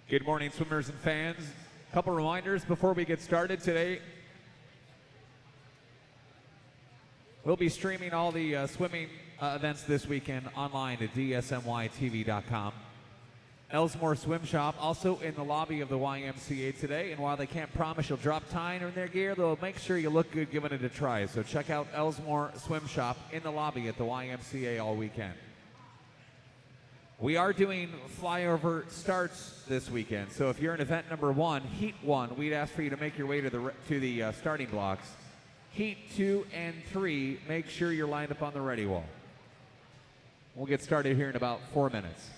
Good morning, swimmers and fans. A couple reminders before we get started today. We'll be streaming all the swimming events this weekend online at DSMYTV.com. Elsmore Swim Shop also in the lobby of the YMCA today, and while they can't promise you'll drop tying in their gear, they'll make sure you look good giving it a try. So check out Elsmore Swim Shop in the lobby at the YMCA all weekend. We are doing flyover starts this weekend, so if you're in event number 1, Heat 1, we'd ask for you to make your way to the starting blocks. Heat 2 and 3, make sure you're lined up on the ready wall. We'll get started here in about 4 minutes.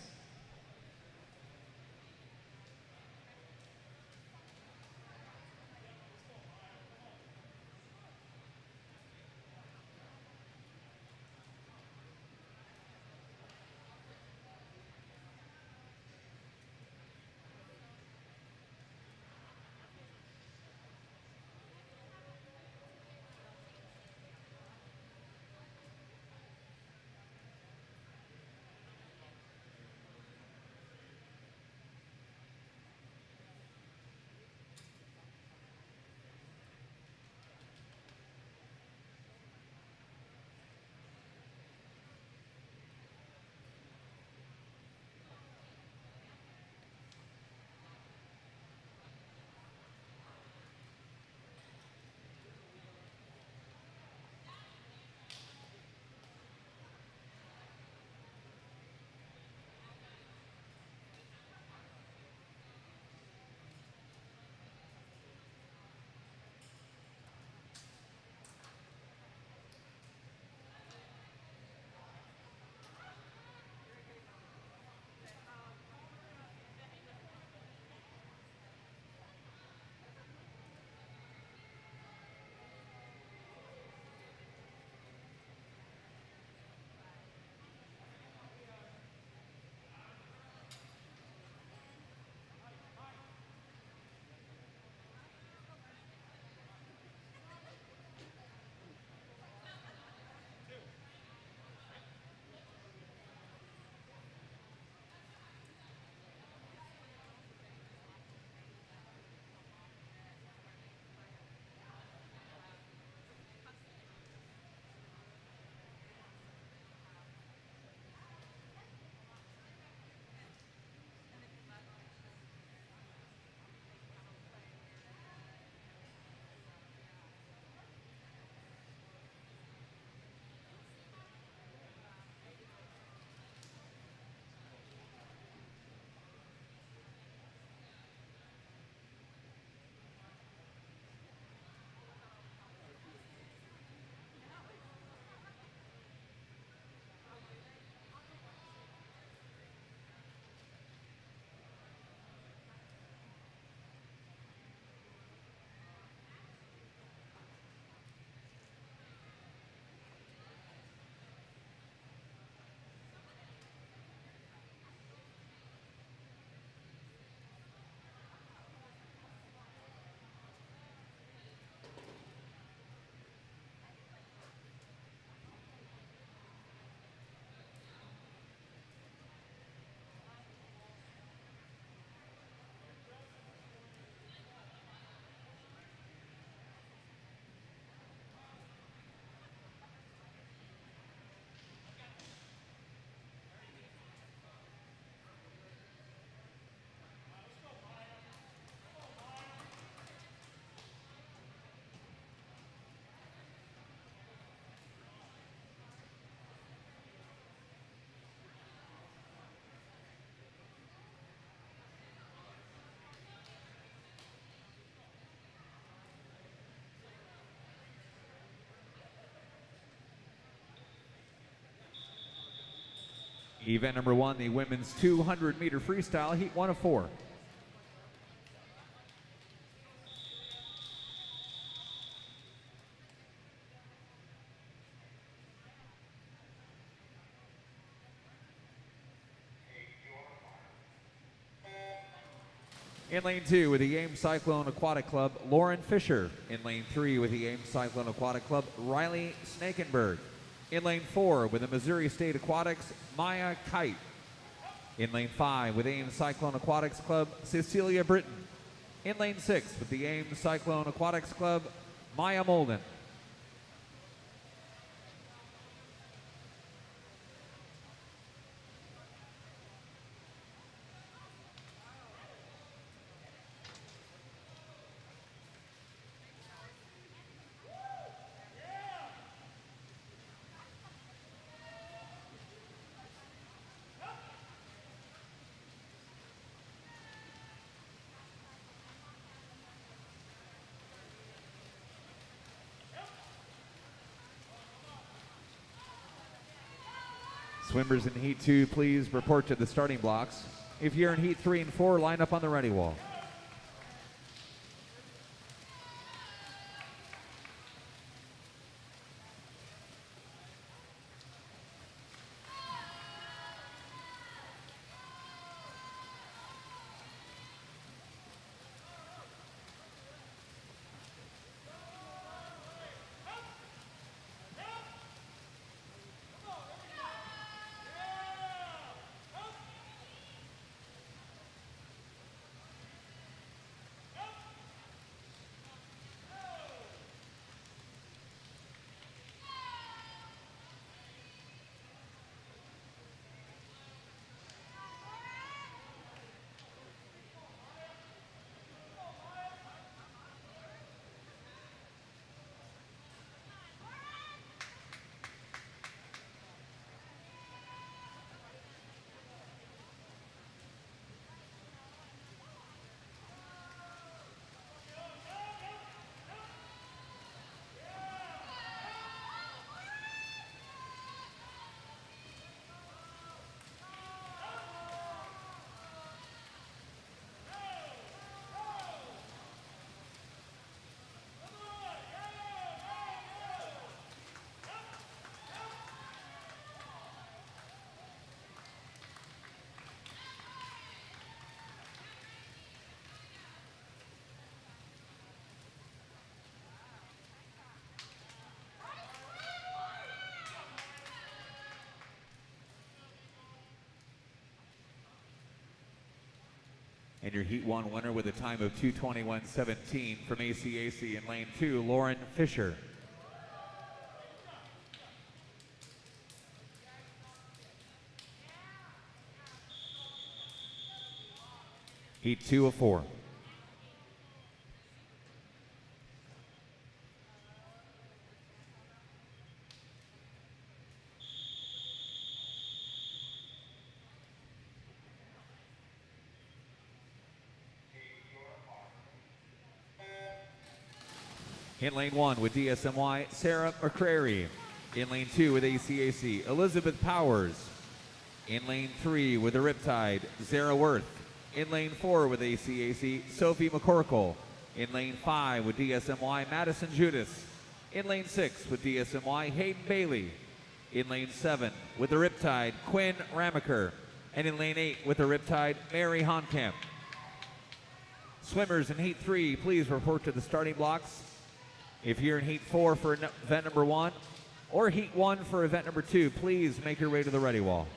Event number 1, the women's 200-meter freestyle, heat 1 of 4. In lane 2 with the Ames Cyclone Aquatic Club, Lauren Fisher. In lane 3 with the Ames Cyclone Aquatic Club, Riley Snakenberg. In lane 4 with the Missouri State Aquatics, Maya Kite. In lane 5 with AIM Cyclone Aquatics Club, Cecilia Britton. In lane 6 with the AIM Cyclone Aquatics Club, Maya Molden. Swimmers in Heat 2, please report to the starting blocks. If you're in Heat 3 and 4, line up on the ready wall. And your Heat 1 winner with a time of 2:21.17 from ACAC in lane 2, Lauren Fisher. Heat 2 of 4. In lane 1 with DSMY, Sarah McCrary. In lane 2 with ACAC, Elizabeth Powers. In lane 3 with the Riptide, Zara Worth. In lane 4 with ACAC, Sophie McCorkle. In lane 5 with DSMY, Madison Judas. In lane 6 with DSMY, Hayden Bailey. In lane 7 with the Riptide, Quinn Ramaker. And in lane 8 with the Riptide, Mary Honkamp. Swimmers in Heat 3, please report to the starting blocks. If you're in Heat 4 for event number 1 or Heat 1 for event number 2, please make your way to the ready wall.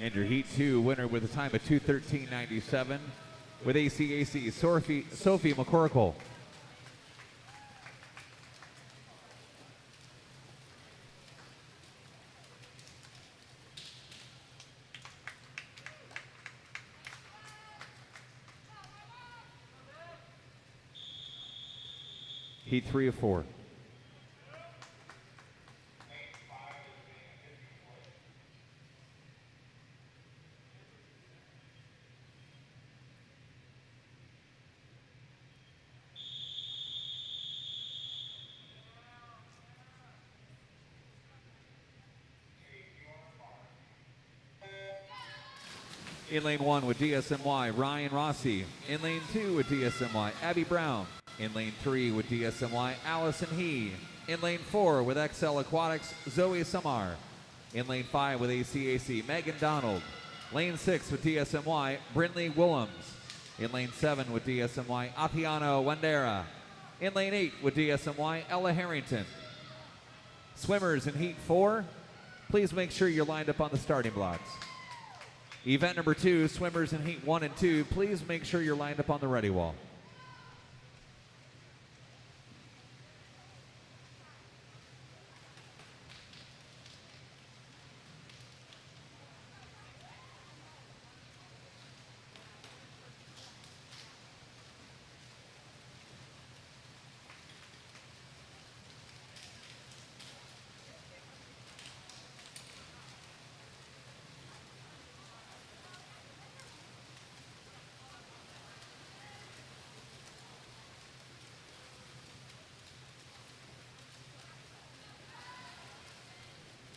And your Heat 2 winner with a time of 2:13.97 with ACAC, Sophie McCorkle. Heat 3 of 4. In lane 1 with DSMY, Ryan Rossi. In lane 2 with DSMY, Abby Brown. In lane 3 with DSMY, Allison He. In lane 4 with XL Aquatics, Zoe Samar. In lane 5 with ACAC, Megan Donald. Lane 6 with DSMY, Brinley Willems. In lane 7 with DSMY, Atiano Wandera. In lane 8 with DSMY, Ella Harrington. Swimmers in Heat 4, please make sure you're lined up on the starting blocks. Event number 2, swimmers in Heat 1 and 2, please make sure you're lined up on the ready wall.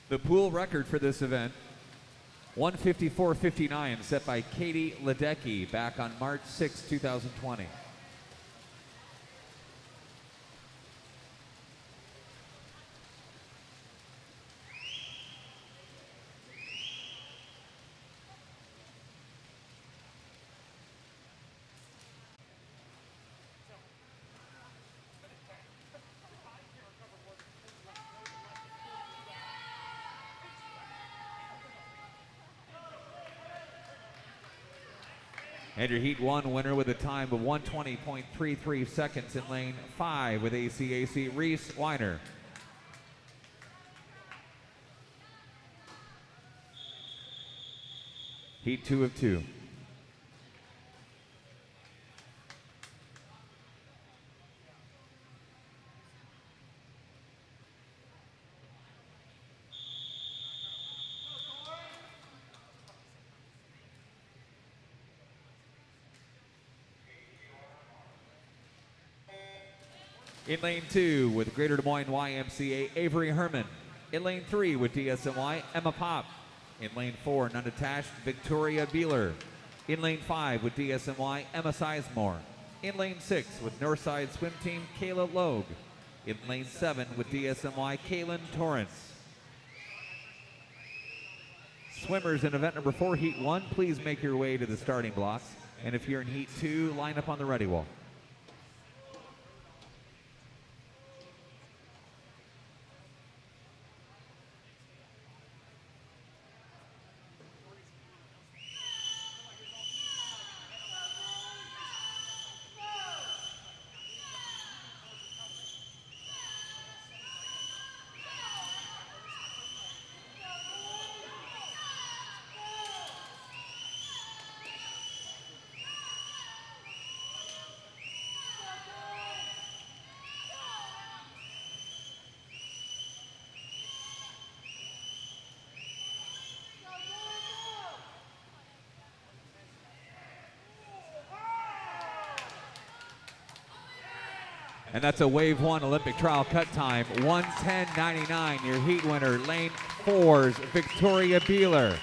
The pool record for this event, 154.59, set by Katie Ledecky back on March 6, 2020. And your Heat 1 winner with a time of 1:20.33 seconds in lane 5 with ACAC, Reese Weiner. Heat 2 of 2. In lane 2 with Greater Des Moines YMCA, Avery Herman. In lane 3 with DSMY, Emma Pop. In lane 4, unattached, Victoria Beeler. In lane 5 with DSMY, Emma Sizemore. In lane 6 with Northside Swim Team, Kayla Logue. In lane 7 with DSMY, Kaylin Torrance. Swimmers in event number 4, Heat 1, please make your way to the starting blocks. And if you're in Heat 2, line up on the ready wall. And that's a Wave 1 Olympic trial cut time, 1:10.99. Your Heat winner, lane 4's Victoria Beeler.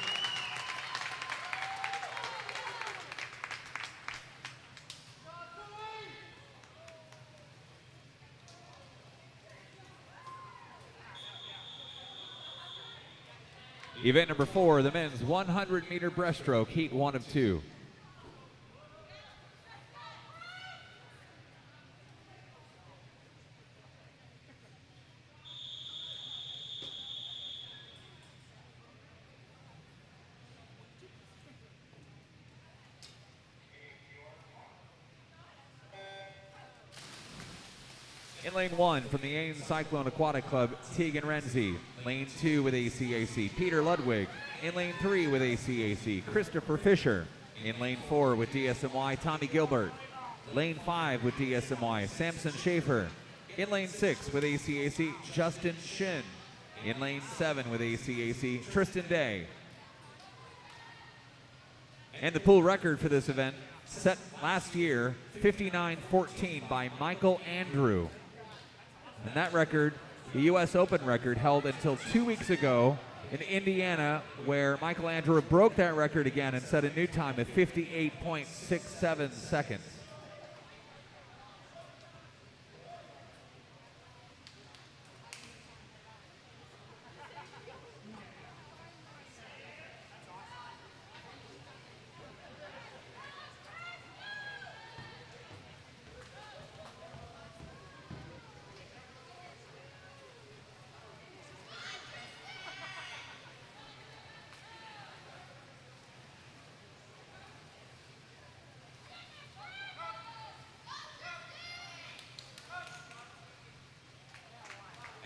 Event number 4, the men's 100-meter breaststroke, Heat 1 of 2. In lane 1 from the Ain Cyclone Aquatic Club, Tegan Renzi. Lane 2 with ACAC, Peter Ludwig. In lane 3 with ACAC, Christopher Fisher. In lane 4 with DSMY, Tommy Gilbert. Lane 5 with DSMY, Samson Schaefer. In lane 6 with ACAC, Justin Shin. In lane 7 with ACAC, Tristan Day. And the pool record for this event, set last year, 59-14 by Michael Andrew. And that record, the U.S. Open record, held until 2 weeks ago in Indiana, where Michael Andrew broke that record again and set a new time at 58.67 seconds.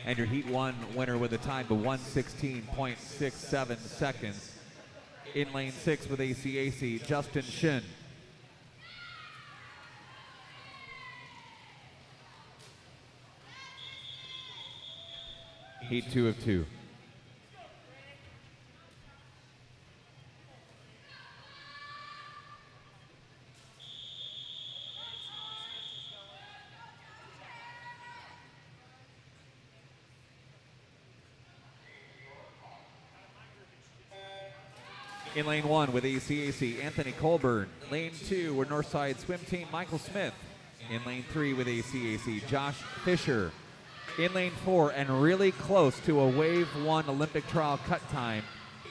And your Heat 1 winner with a time of 1:16.67 seconds. In lane 6 with ACAC, Justin Shin. Heat 2 of 2. In lane 1 with ACAC, Anthony Colburn. Lane 2 with Northside Swim Team, Michael Smith. In lane 3 with ACAC, Josh Fisher. In lane 4, and really close to a Wave 1 Olympic trial cut time,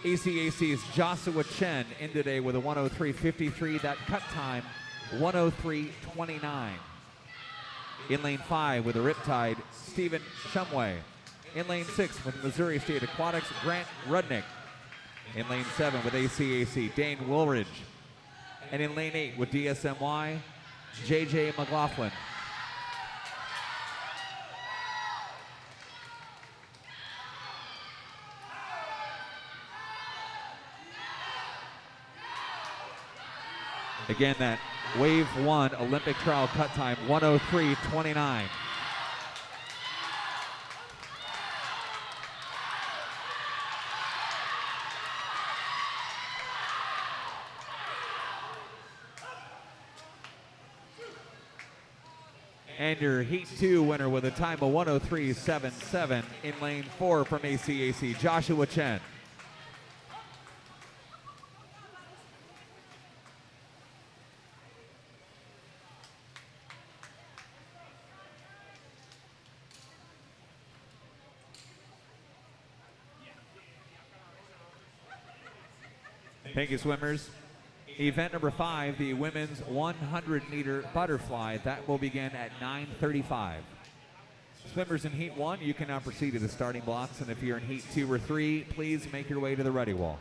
ACAC's Joshua Chen in today with a 103.53. That cut time, 103.29. In lane 5 with a Riptide, Stephen Shumway. In lane 6 with Missouri State Aquatics, Grant Rudnick. In lane 7 with ACAC, Dane Woolridge. And in lane 8 with DSMY, JJ McLaughlin. Again, that Wave 1 Olympic trial cut time, 103.29. And your Heat 2 winner with a time of 103.77 in lane 4 from ACAC, Joshua Chen. Thank you, swimmers. Event number 5, the women's 100-meter butterfly. That will begin at 9:35. Swimmers in Heat 1, you can now proceed to the starting blocks. And if you're in Heat 2 or 3, please make your way to the ready wall.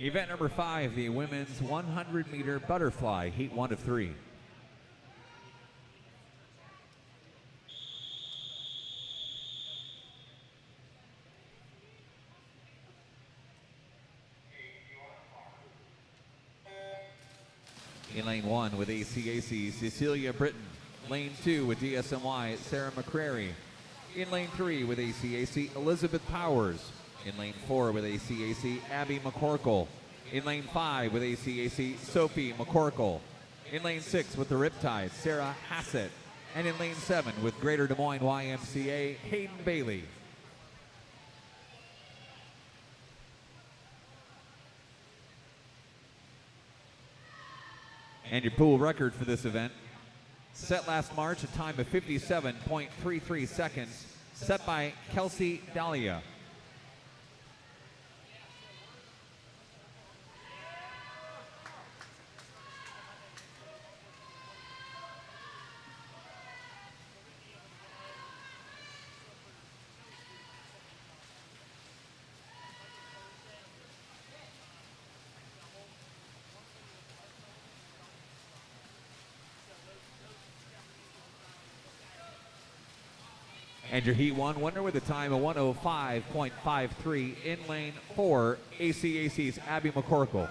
Event number 5, the women's 100-meter butterfly, heat 1 of 3. In lane 1 with ACAC, Cecilia Britton. Lane 2 with DSMY, Sarah McCrary. In lane 3 with ACAC, Elizabeth Powers. In lane 4 with ACAC, Abby McCorkle. In lane 5 with ACAC, Sophie McCorkle. In lane 6 with the Riptide, Sarah Hassett. And in lane 7 with Greater Des Moines YMCA, Hayden Bailey. And your pool record for this event, set last March, a time of 57.33 seconds, set by Kelsey Dahlia. And your Heat 1 winner with a time of 1:05.53 in lane 4, ACAC's Abby McCorkle.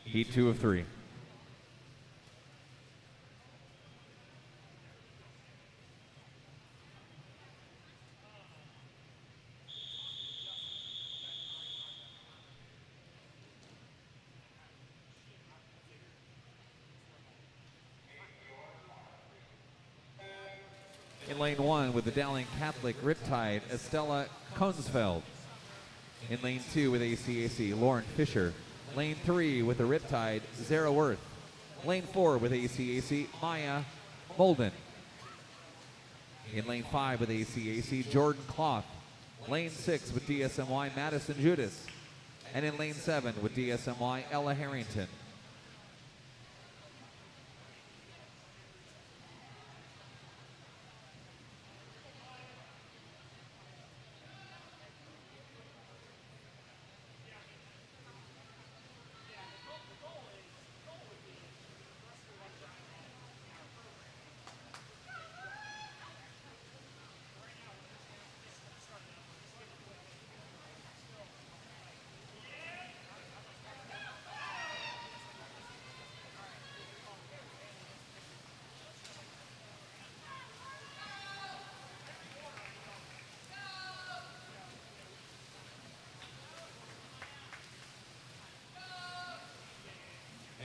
Heat 2 of 3. In lane 1 with the Dowling Catholic Riptide, Estella Kunsfeld. In lane 2 with ACAC, Lauren Fisher. Lane 3 with the Riptide, Zara Worth. Lane 4 with ACAC, Maya Molden. In lane 5 with ACAC, Jordan Cloth. Lane 6 with DSMY, Madison Judas. And in lane 7 with DSMY, Ella Harrington.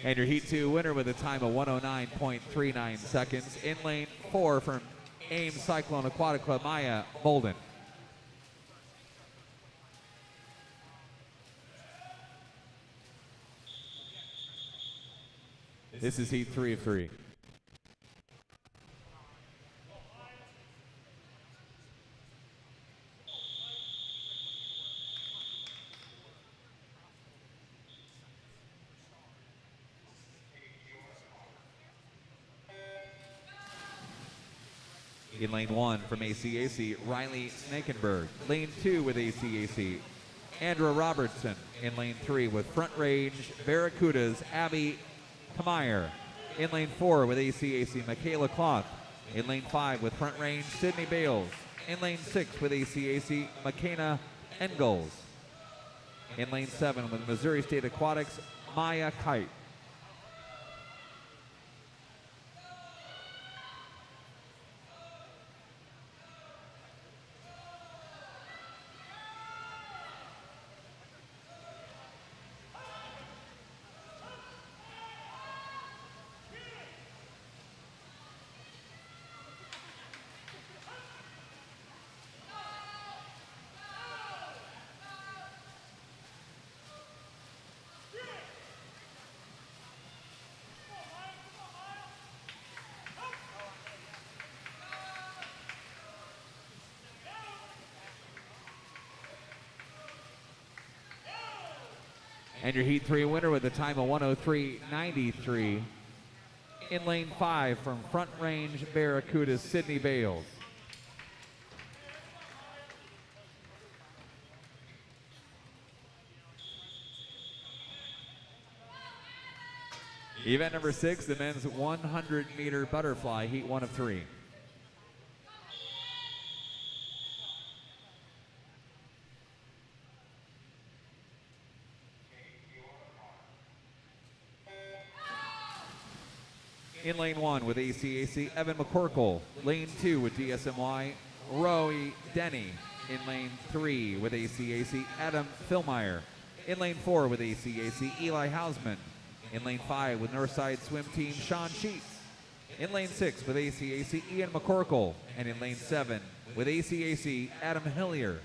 And your Heat 2 winner with a time of 1:09.39 seconds. In lane 4 from Ames Cyclone Aquatic Club, Maya Molden. This is Heat 3 of 3. In lane 1 from ACAC, Riley Snakenberg. Lane 2 with ACAC, Andra Robertson. In lane 3 with Front Range Barracudas, Abby Kmeyer. In lane 4 with ACAC, Michaela Cloth. In lane 5 with Front Range, Sydney Bales. In lane 6 with ACAC, McKenna Engels. In lane 7 with Missouri State Aquatics, Maya Kite. And your Heat 3 winner with a time of 103.93. In lane 5 from Front Range Barracuda, Sydney Bales. Event number 6, the men's 100-meter butterfly, Heat 1 of 3. In lane 1 with ACAC, Evan McCorkle. Lane 2 with DSMY, Roy Denny. In lane 3 with ACAC, Adam Philmeyer. In lane 4 with ACAC, Eli Hausman. In lane 5 with Northside Swim Team, Sean Sheets. In lane 6 with ACAC, Ian McCorkle. And in lane 7 with ACAC, Adam Hillier.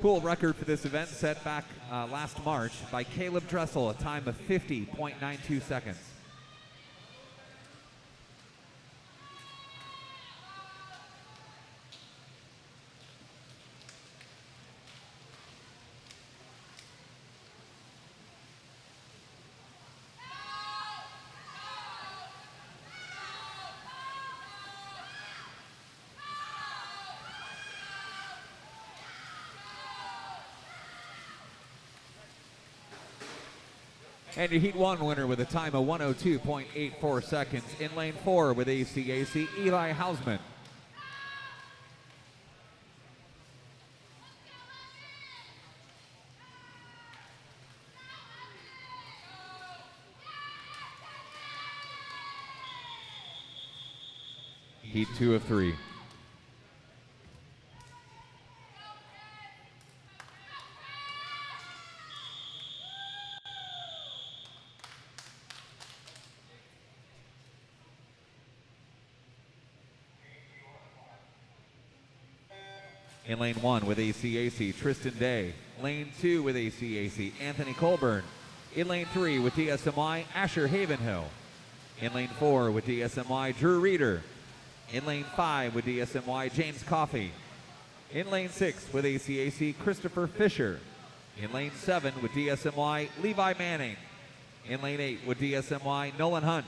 Pool record for this event set back last March by Caleb Dressel, a time of 50.92 seconds. And your Heat 1 winner with a time of 102.84 seconds. In lane 4 with ACAC, Eli Hausman. Heat 2 of 3. In lane 1 with ACAC, Tristan Day. Lane 2 with ACAC, Anthony Colburn. In lane 3 with DSMY, Asher Havenhill. In lane 4 with DSMY, Drew Reeder. In lane 5 with DSMY, James Coffey. In lane 6 with ACAC, Christopher Fisher. In lane 7 with DSMY, Levi Manning. In lane 8 with DSMY, Nolan Hunt.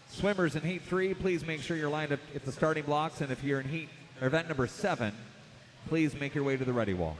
Swimmers in Heat 3, please make sure you're lined up at the starting blocks, and if you're in Heat or event number 7, please make your way to the ready wall.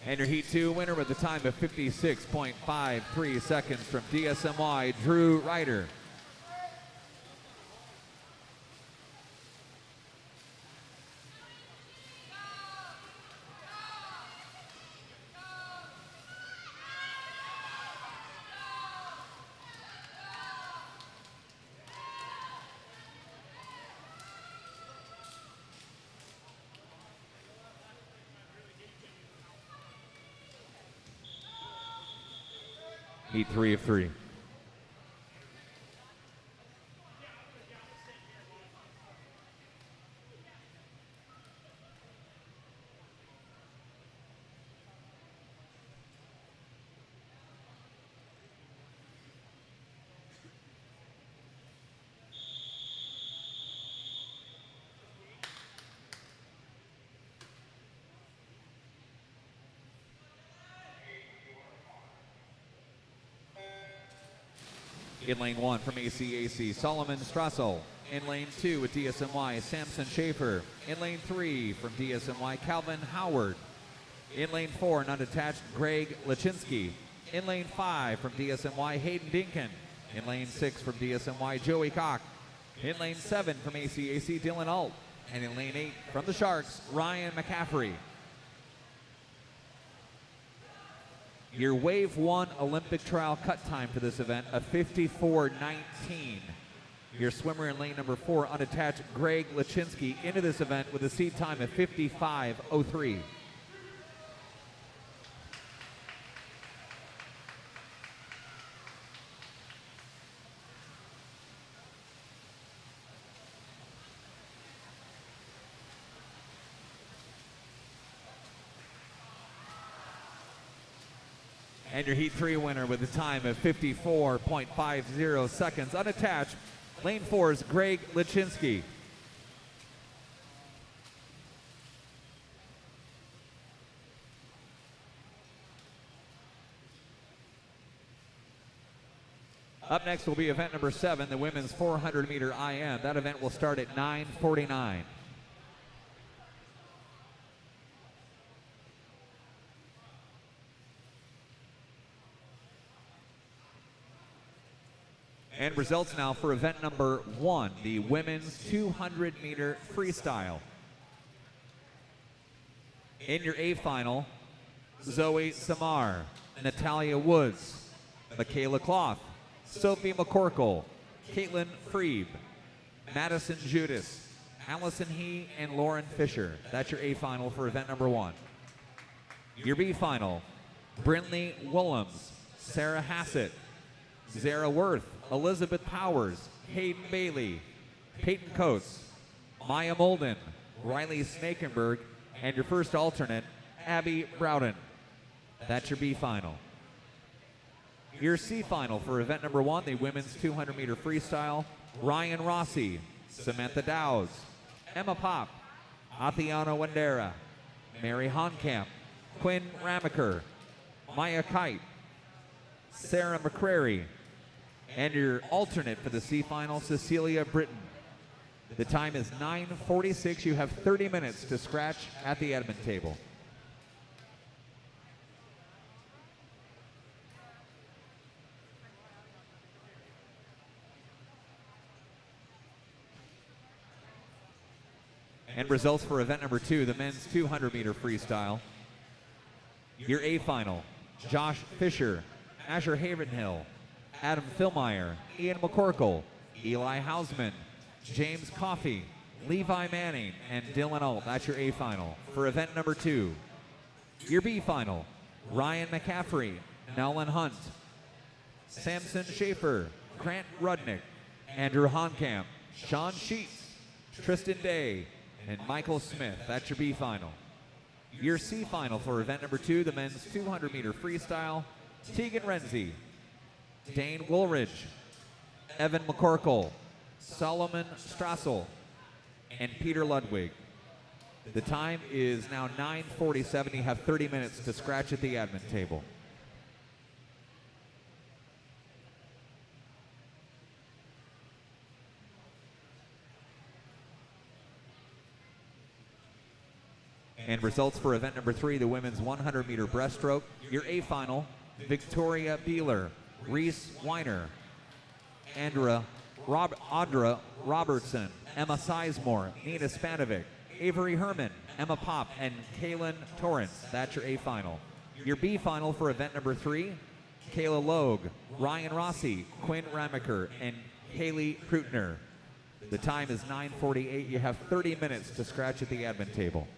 And your Heat 2 winner with a time of 56.53 seconds from DSMY, Drew Ryder. Heat 3 of 3. In lane 1 from ACAC, Solomon Strassel. In lane 2 with DSMY, Samson Schaefer. In lane 3 from DSMY, Calvin Howard. In lane 4, unattached, Greg Lachinsky. In lane 5 from DSMY, Hayden Dinkin. In lane 6 from DSMY, Joey Koch. In lane 7 from ACAC, Dylan Alt. And in lane 8 from the Sharks, Ryan McCaffrey. Your Wave 1 Olympic trial cut time for this event, a 54.19. Your swimmer in lane number 4, unattached, Greg Lachinsky, into this event with a seed time of 55.03. And your Heat 3 winner with a time of 54.50 seconds. Unattached, lane 4's Greg Lichinsky. Up next will be event number 7, the women's 400-meter IM. That event will start at 9:49. And results now for event number 1, the women's 200-meter freestyle. In your A final, Zoe Samar, Natalia Woods, Michaela Cloth, Sophie McCorkle, Caitlin Freeb, Madison Judas, Allison He, and Lauren Fisher. That's your A final for event number 1. Your B final, Brinley Willems, Sarah Hassett, Zara Worth, Elizabeth Powers, Hayden Bailey, Peyton Coates, Maya Molden, Riley Snakenberg, and your first alternate, Abby Browden. That's your B final. Your C final for event number 1, the women's 200-meter freestyle, Ryan Rossi, Samantha Dowds, Emma Pop, Athiana Wendera, Mary Honkamp, Quinn Ramaker, Maya Kite, Sarah McCrary, and your alternate for the C final, Cecilia Britton. The time is 9:46. You have 30 minutes to scratch at the admin table. And results for event number 2, the men's 200-meter freestyle. Your A final, Josh Fisher, Asher Havenhill, Adam Philmeyer, Ian McCorkle, Eli Hausman, James Coffey, Levi Manning, and Dylan Alt. That's your A final. For event number 2, your B final, Ryan McCaffrey, Nolan Hunt, Samson Schaefer, Grant Rudnick, Andrew Honkamp, Sean Sheets, Tristan Day, and Michael Smith. That's your B final. Your C final for event number 2, the men's 200-meter freestyle, Tegan Renzi, Dane Woolridge, Evan McCorkle, Solomon Strassel, and Peter Ludwig. The time is now 9:47. You have 30 minutes to scratch at the admin table. And results for event number 3, the women's 100-meter breaststroke. Your A final, Victoria Beeler, Reese Weiner, Audra Robertson, Emma Sizemore, Nina Spanovic, Avery Herman, Emma Pop, and Kaylin Torrance. That's your A final. Your B final for event number 3, Kayla Logue, Ryan Rossi, Quinn Ramaker, and Haley Krutner. The time is 9:48. You have 30 minutes to scratch at the admin table.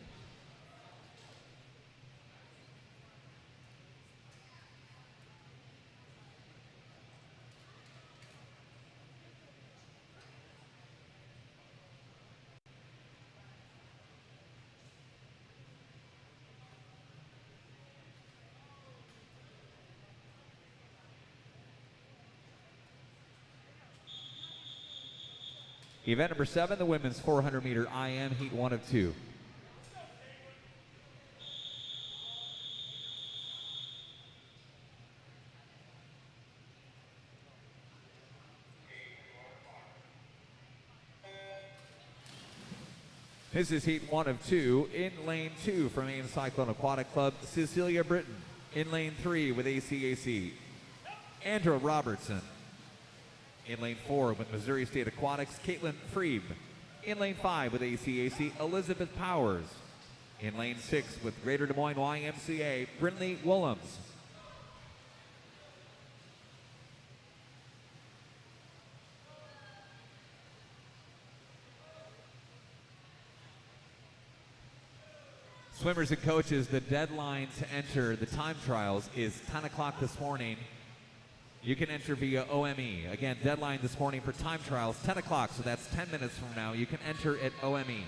Event number 7, the women's 400-meter IM, heat 1 of 2. This is heat 1 of 2. In lane 2 from Maine Cyclone Aquatic Club, Cecilia Britton. In lane 3 with ACAC, Andrew Robertson. In lane 4 with Missouri State Aquatics, Caitlin Freeb. In lane 5 with ACAC, Elizabeth Powers. In lane 6 with Greater Des Moines YMCA, Brinley Willems. Swimmers and coaches, the deadline to enter the time trials is 10 o'clock this morning. You can enter via OME. Again, deadline this morning for time trials, 10 o'clock, so that's 10 minutes from now. You can enter at OME.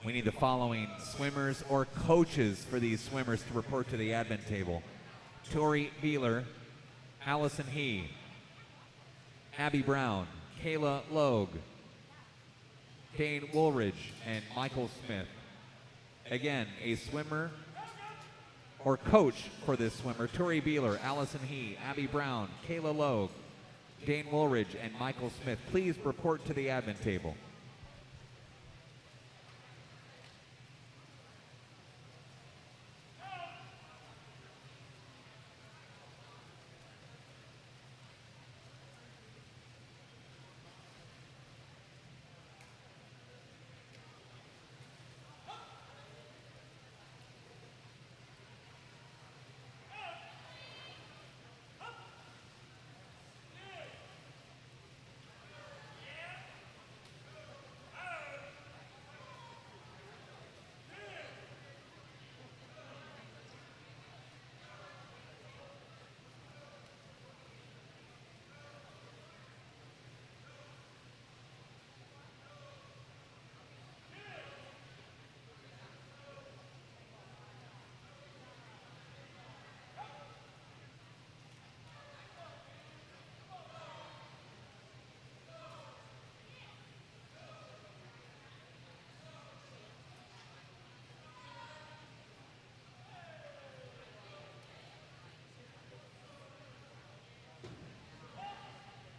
We need the following swimmers or coaches for these swimmers to report to the admin table: Tori Beeler, Allison He, Abby Brown, Kayla Logue, Dane Woolridge, and Michael Smith. Again, a swimmer or coach for this swimmer: Tori Beeler, Allison He, Abby Brown, Kayla Logue, Dane Woolridge, and Michael Smith. Please report to the admin table.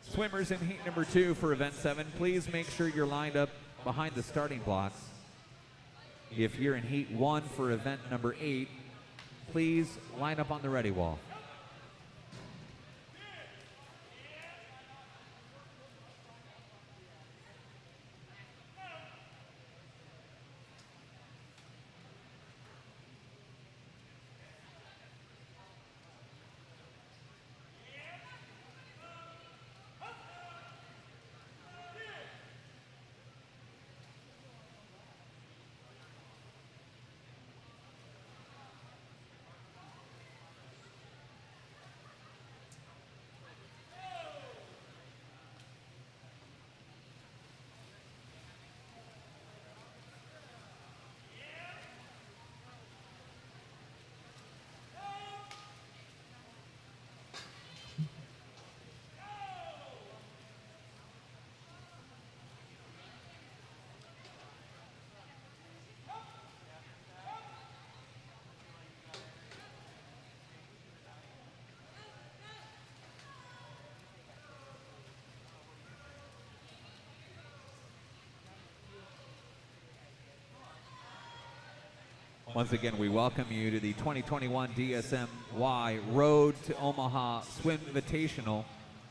Swimmers in heat number 2 for event 7, please make sure you're lined up behind the starting blocks. If you're in heat 1 for event number 8, please line up on the ready wall. Once again, we welcome you to the 2021 DSMY Road to Omaha SWIMVITATIONal.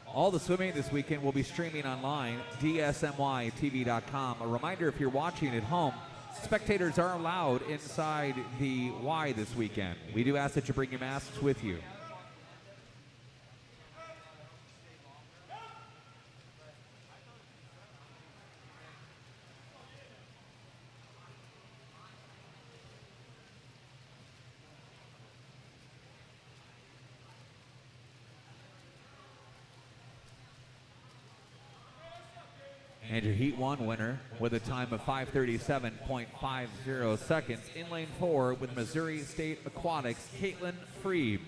All the swimming this weekend will be streaming online, DSMYTV.com. A reminder, if you're watching at home, spectators are allowed inside the Y this weekend. We do ask that you bring your masks with you. And your Heat 1 winner with a time of 5:37.50 seconds in lane 4 with Missouri State Aquatics, Caitlin Freeb.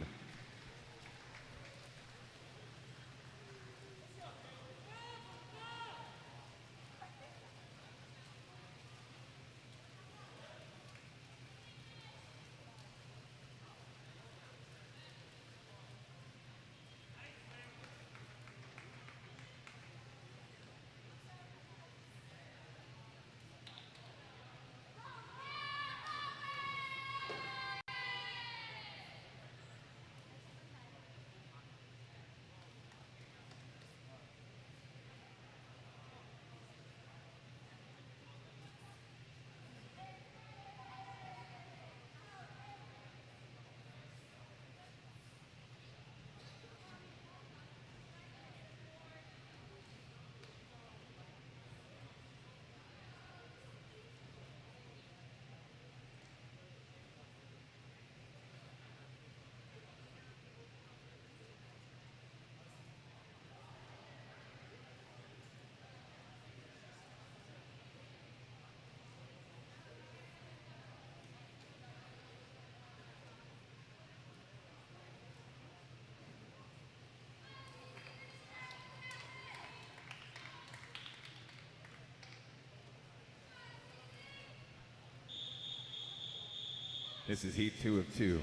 This is heat 2 of 2.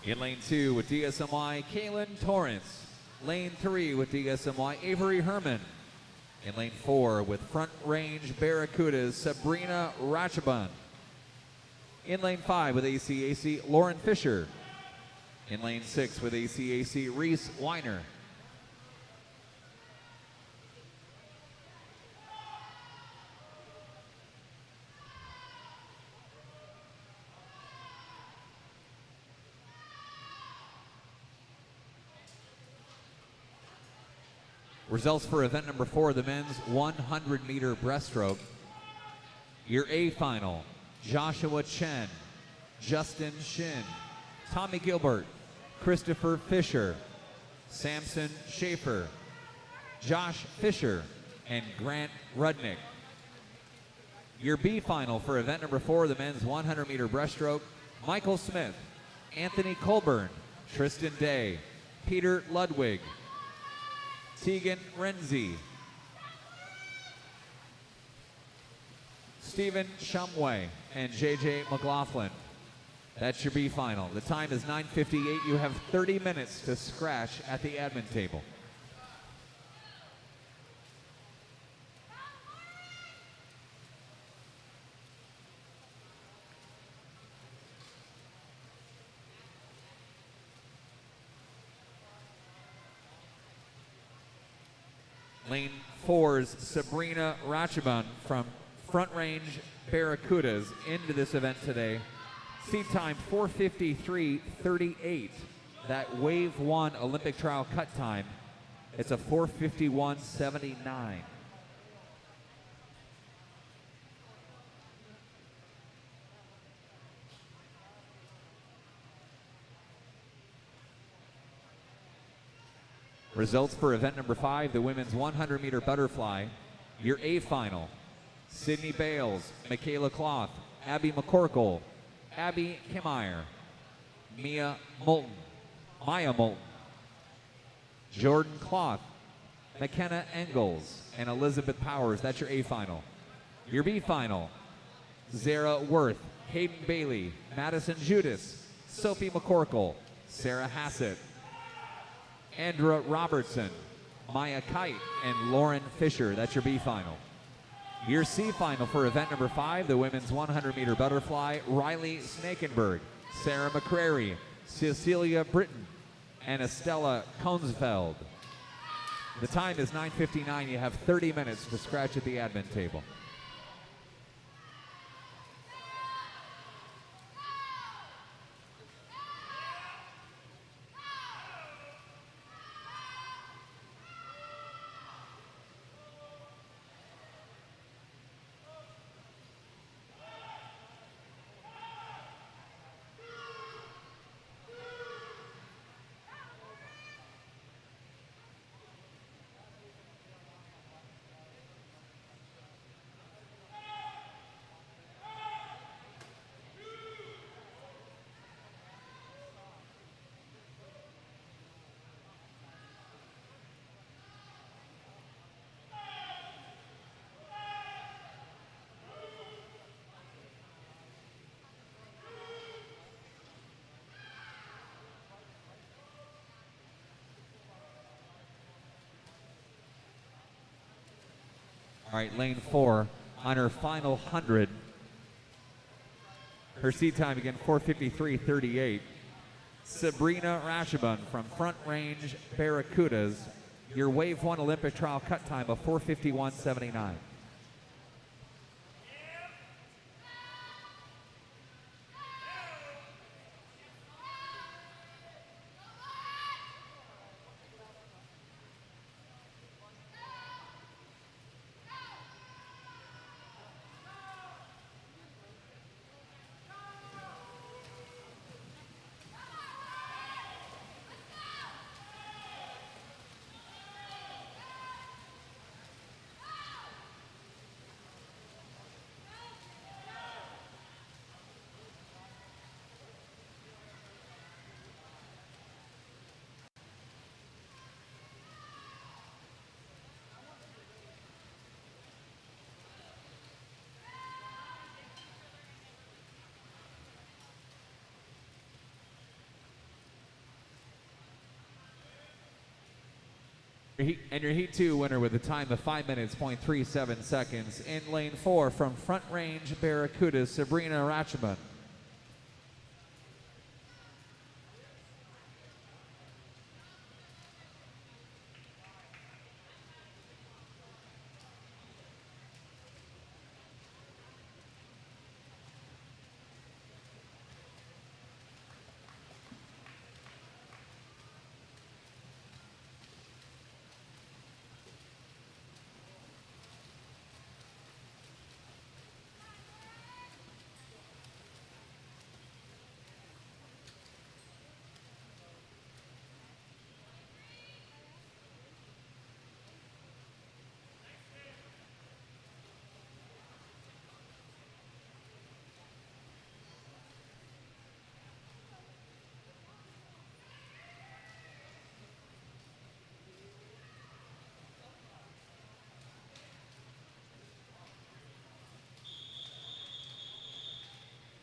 In lane 2 with DSMY, Kaylin Torrance. Lane 3 with DSMY, Avery Herman. In lane 4 with Front Range Barracudas, Sabrina Rachaban. In lane 5 with ACAC, Lauren Fisher. In lane 6 with ACAC, Reese Weiner. Results for event number 4, the men's 100-meter breaststroke. Your A final, Joshua Chen, Justin Shin, Tommy Gilbert, Christopher Fisher, Samson Schaefer, Josh Fisher, and Grant Rudnick. Your B final for event number 4, the men's 100-meter breaststroke, Michael Smith, Anthony Colburn, Tristan Day, Peter Ludwig, Tegan Renzi, Stephen Shumway, and JJ McLaughlin. That's your B final. The time is 9:58. You have 30 minutes to scratch at the admin table. Lane 4's Sabrina Rachaban from Front Range Barracudas into this event today. Seed time 4:53.38. That Wave 1 Olympic trial cut time, it's a 4:51.79. Results for event number 5, the women's 100-meter butterfly. Your A final, Sydney Bales, Michaela Cloth, Abby McCorkle, Abby Kimmeyer, Maya Moulton, Jordan Cloth, McKenna Engels, and Elizabeth Powers. That's your A final. Your B final, Zara Worth, Hayden Bailey, Madison Judas, Sophie McCorkle, Sarah Hassett, Andra Robertson, Maya Kite, and Lauren Fisher. That's your B final. Your C final for event number 5, the women's 100-meter butterfly, Riley Snakenberg, Sarah McCrary, Cecilia Britton, and Estella Koensfeld. The time is 9:59. You have 30 minutes to scratch at the admin table. All right, lane 4 on her final 100. Her seed time again, 4:53.38. Sabrina Rachaban from Front Range Barracudas. Your Wave 1 Olympic trial cut time of 4:51.79. And your Heat 2 winner with a time of 5 minutes, 0.37 seconds. In lane 4 from Front Range Barracuda, Sabrina Ratchaman.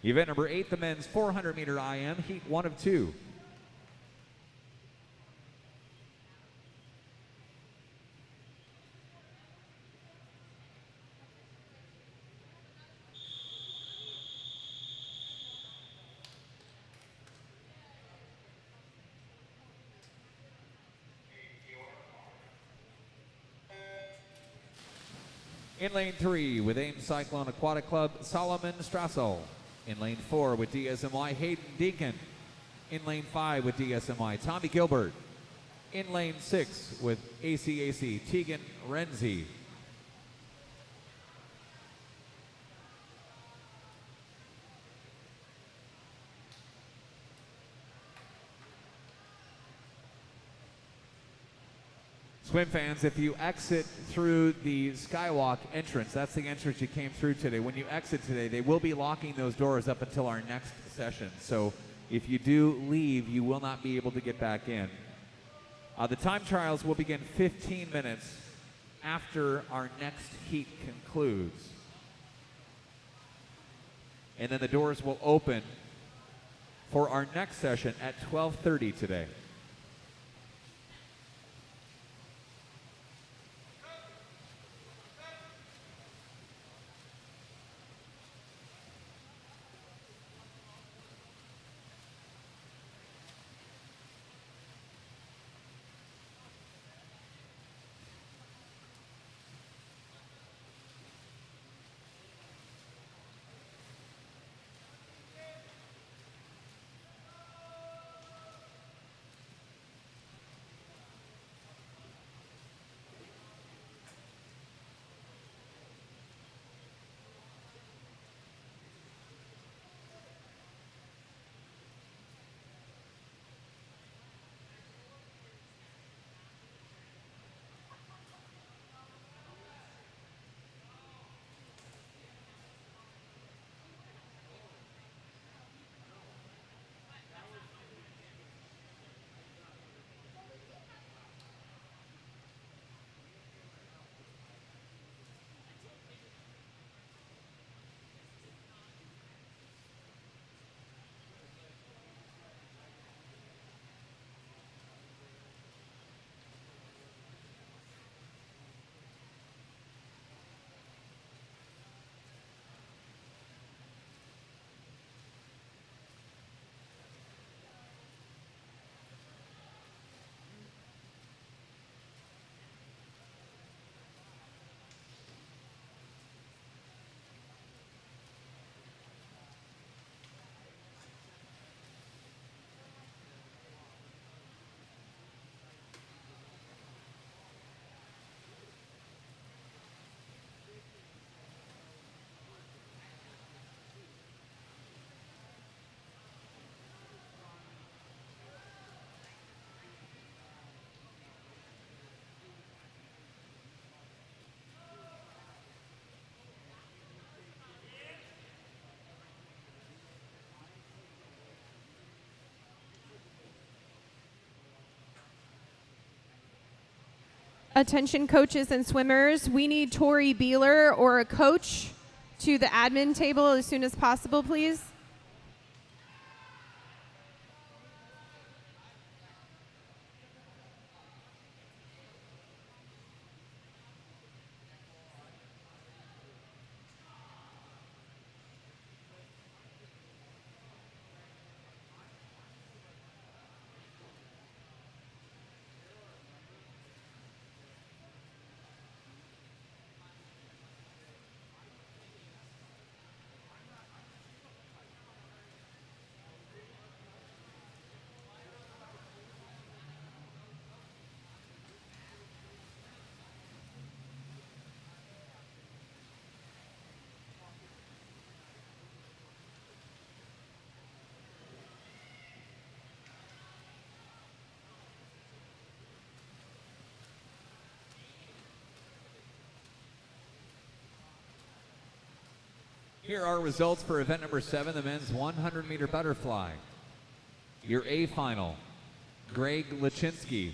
Event number 8, the men's 400-meter IM, Heat 1 of 2. In lane 3 with AIM Cyclone Aquatic Club, Solomon Strassel. In lane 4 with DSMY, Hayden Deacon. In lane 5 with DSMY, Tommy Gilbert. In lane 6 with ACAC, Tegan Renzi. Swim fans, if you exit through the Skywalk entrance, that's the entrance you came through today. When you exit today, they will be locking those doors up until our next session. So if you do leave, you will not be able to get back in. The time trials will begin 15 minutes after our next heat concludes. And then the doors will open for our next session at 12:30 today. Attention coaches and swimmers, we need Tori Beeler or a coach to the admin table as soon as possible, please. Here are results for event number 7, the men's 100-meter butterfly. Your A final, Greg Lachinsky,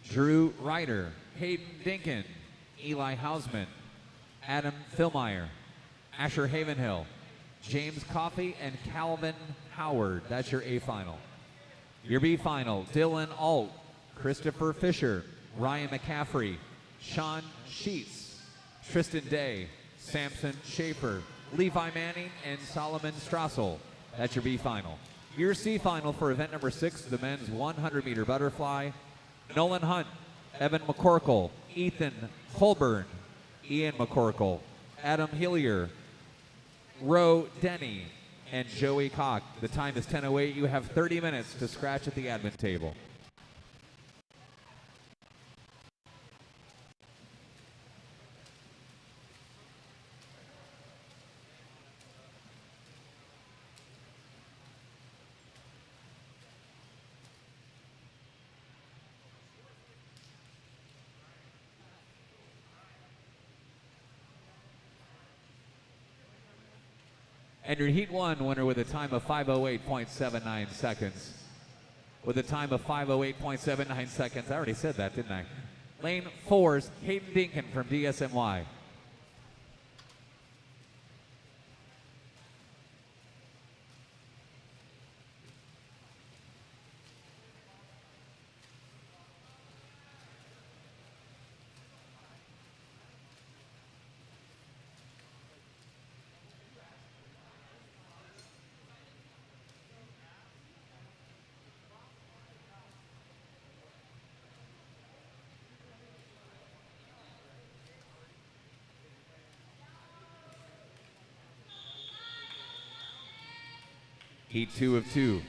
Drew Ryder, Hayden Dinkin, Eli Hausman, Adam Philmeyer, Asher Havenhill, James Coffey, and Calvin Howard. That's your A final. Your B final, Dylan Alt, Christopher Fisher, Ryan McCaffrey, Sean Sheets, Tristan Day, Samson Schaefer, Levi Manning, and Solomon Strassel. That's your B final. Your C final for event number 6, the men's 100-meter butterfly, Nolan Hunt, Evan McCorkle, Ethan Colburn, Ian McCorkle, Adam Hillier, Roe Denny, and Joey Koch. The time is 10:08. You have 30 minutes to scratch at the admin table. And your Heat 1 winner with a time of 5:08.79 seconds. With a time of 5:08.79 seconds. I already said that, didn't I? Lane 4's Hayden Dinkin from DSMY. Heat 2 of 2.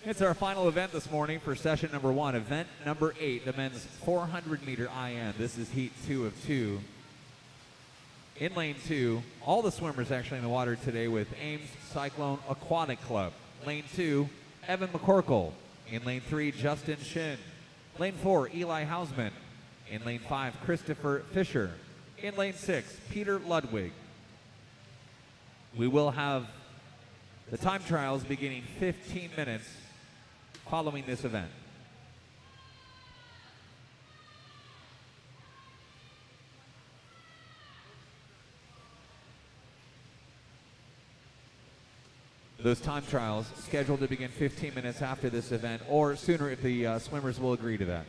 It's our final event this morning for session number 1, event number 8, the men's 400-meter IM. This is Heat 2 of 2. In lane 2, all the swimmers actually in the water today with Ames Cyclone Aquatic Club. Lane 2, Evan McCorkle. In lane 3, Justin Shin. Lane 4, Eli Hausman. In lane 5, Christopher Fisher. In lane 6, Peter Ludwig. We will have the time trials beginning 15 minutes following this event. Those time trials scheduled to begin 15 minutes after this event, or sooner if the swimmers will agree to that.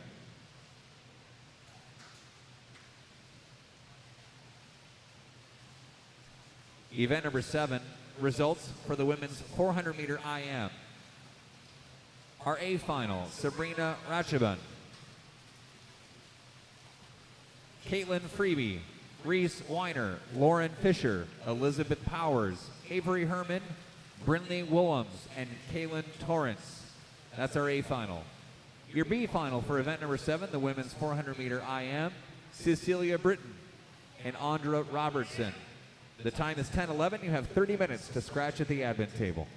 Event number 7, results for the women's 400-meter IM. Our A final, Sabrina Ratchaban, Caitlin Freeby, Reese Weiner, Lauren Fisher, Elizabeth Powers, Avery Herman, Brinley Willems, and Kaylin Torrance. That's our A final. Your B final for event number 7, the women's 400-meter IM, Cecilia Britton and Andra Robertson. The time is 10:11. You have 30 minutes to scratch at the admin table.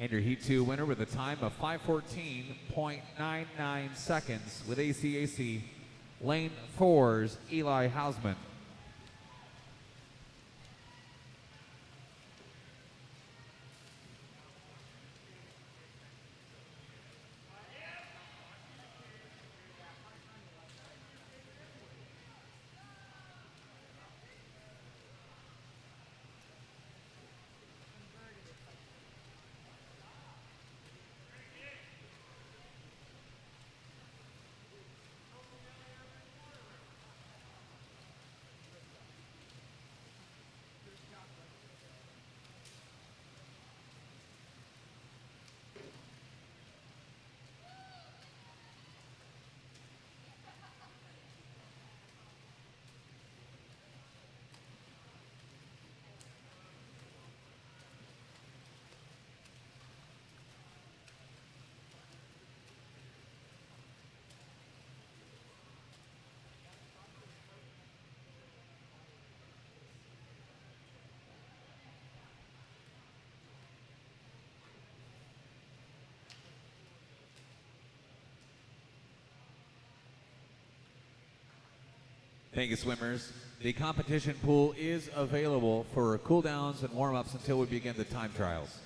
And your Heat 2 winner with a time of 5:14.99 seconds with ACAC, Lane 4's Eli Hausman. Thank you, swimmers. The competition pool is available for cool downs and warm-ups until we begin the time trials.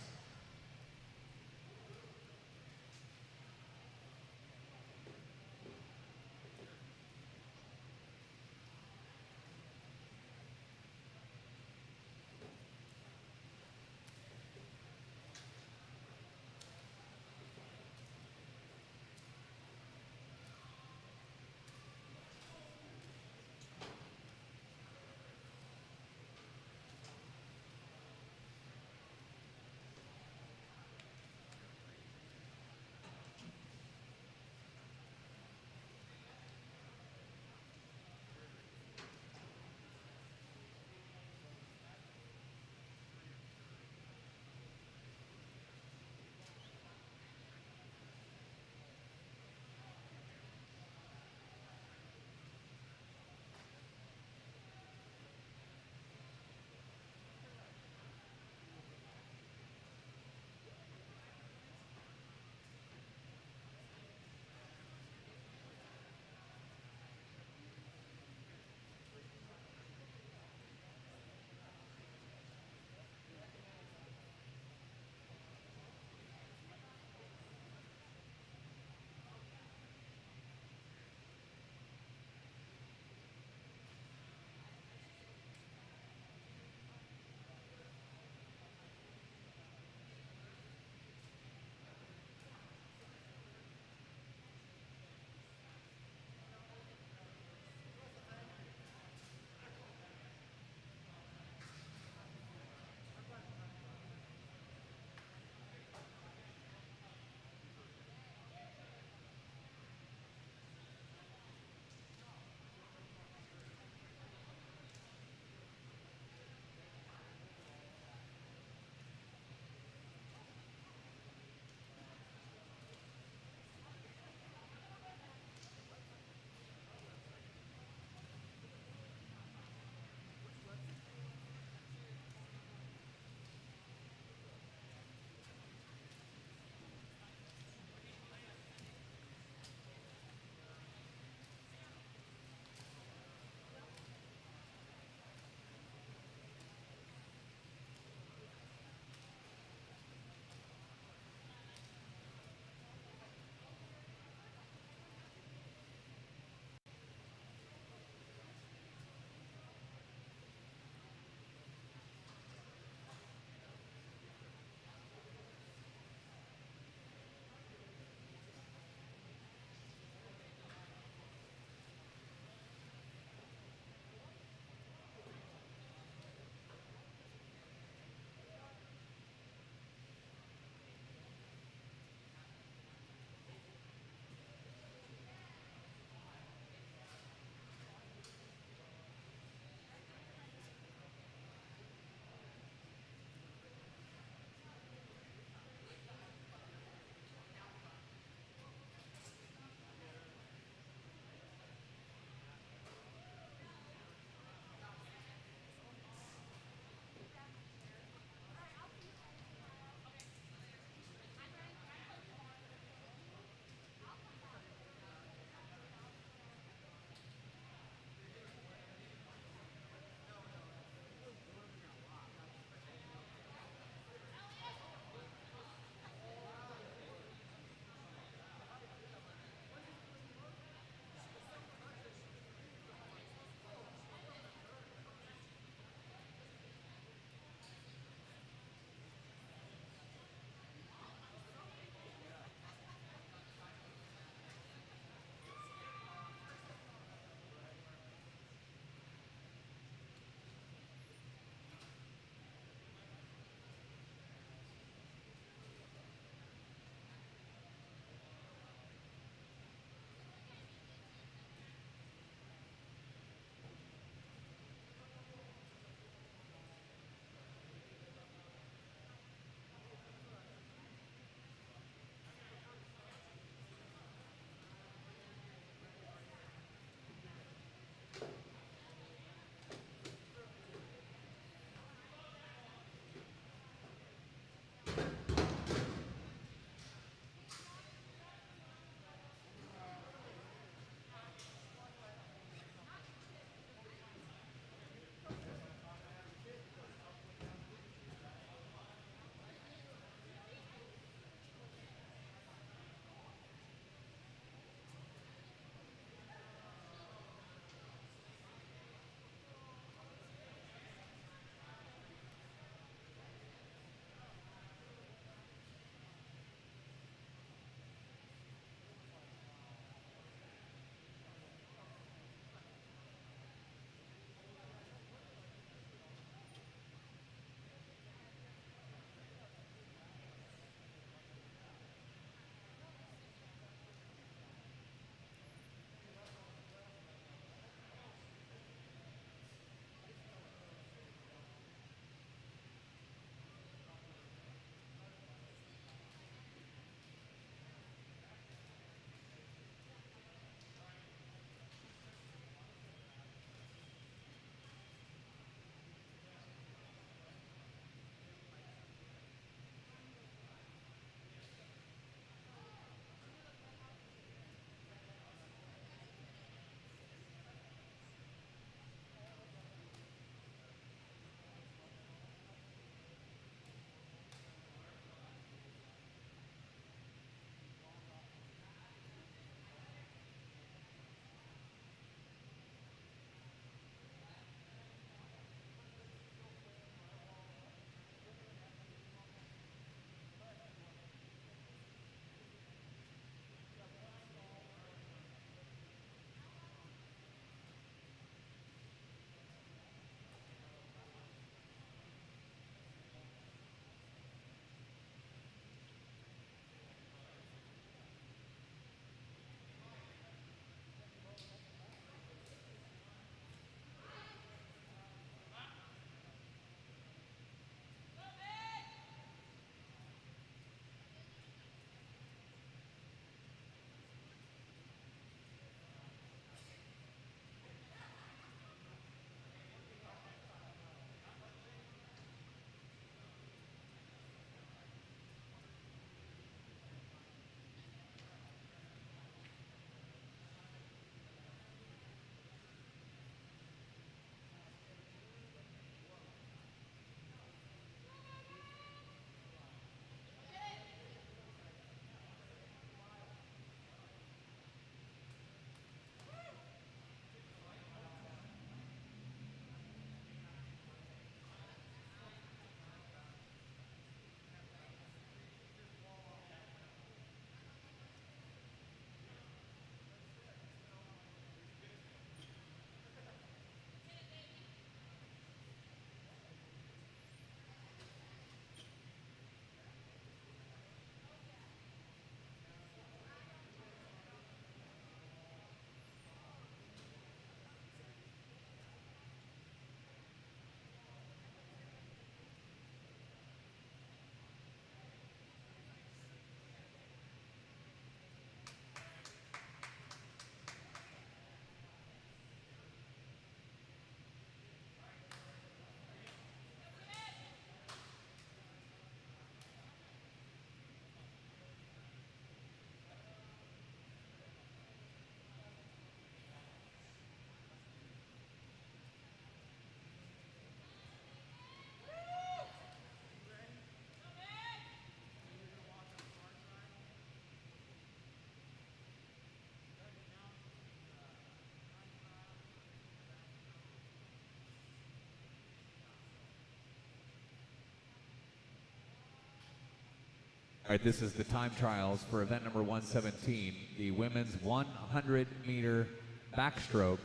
right, this is the time trials for event number 117, the women's 100-meter backstroke.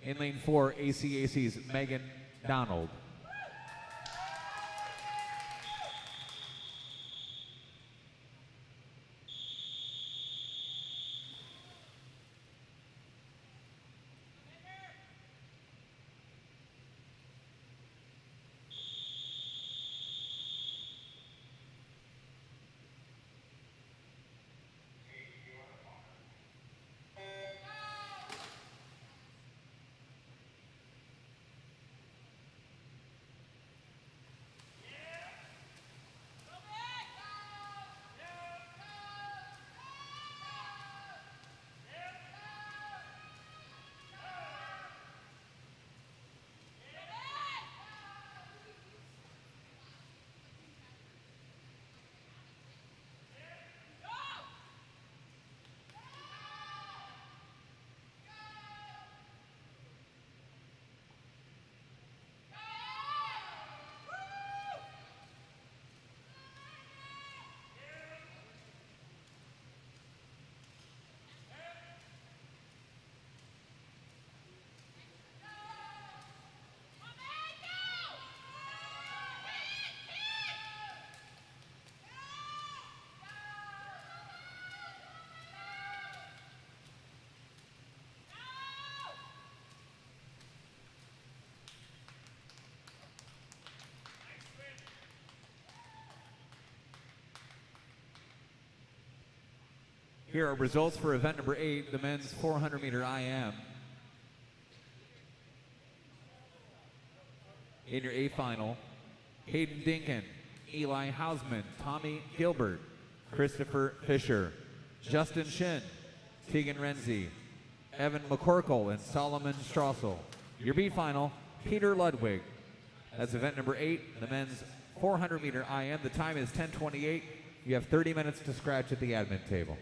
In lane 4, ACAC's Megan Donald. Here are results for event number 8, the men's 400-meter IM. In your A final, Hayden Dinkin, Eli Hausman, Tommy Gilbert, Christopher Fisher, Justin Shin, Tegan Renzi, Evan McCorkle, and Solomon Strassel. Your B final, Peter Ludwig. That's event number 8, the men's 400-meter IM. The time is 10:28. You have 30 minutes to scratch at the admin table.